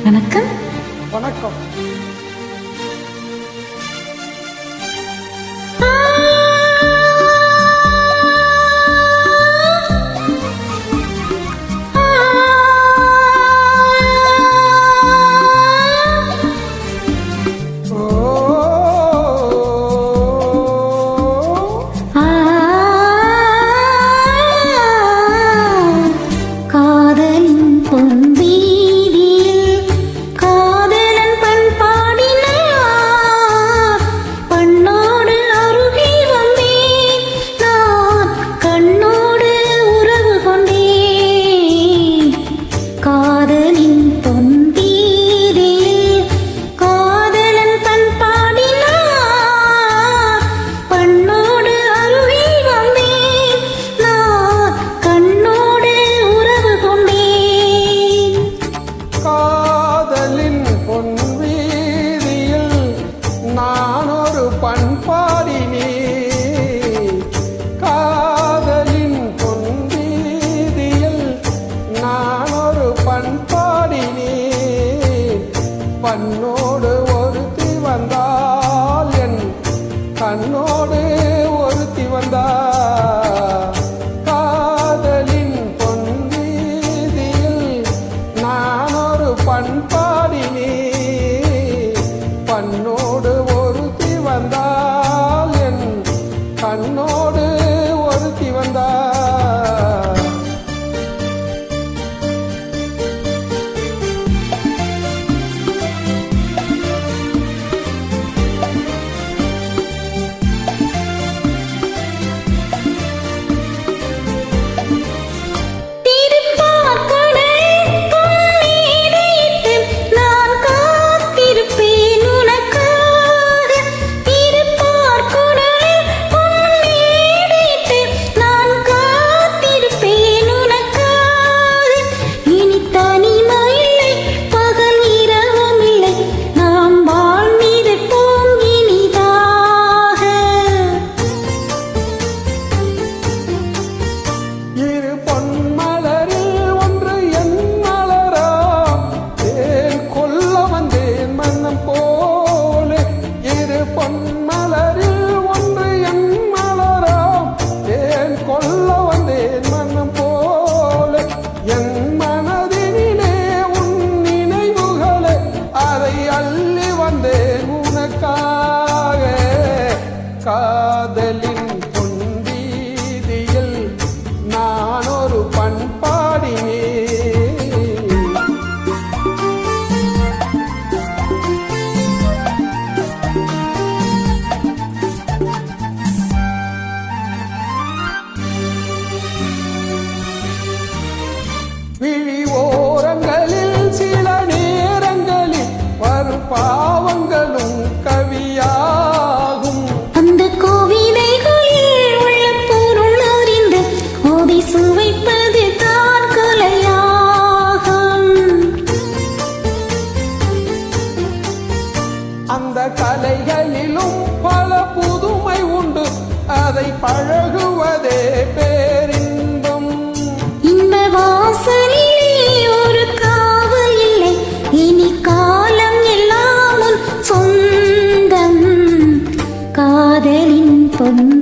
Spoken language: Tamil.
வணக்கம். வணக்கம். கண்ணோடு ஒருத்தி வந்தால் என் கண்ணோடு ஒருத்தி வந்தால் காதலின் பொன்வீதியில் நான் ஒரு பண்பாடினே பண்ணோடு ஒருத்தி வந்தால் என் கண்ணோடு ஒருத்தி வந்தால் காதலின் பொன்வீதியில் நான் ஒரு பண்பாடினே விழி ஓரங்களில் சில நேரங்களில் வரும் பாவங்களும் கவியா சுவைப்பது தான் கலையாகும். அந்த கலைகளிலும் பல புதுமை உண்டு, அதை பழகுவதே பேரின்பம். இந்த வாசலிலே ஒரு காவல் இல்லை, இனி காலம் எல்லாம் சொந்தம். காதலின் பொன்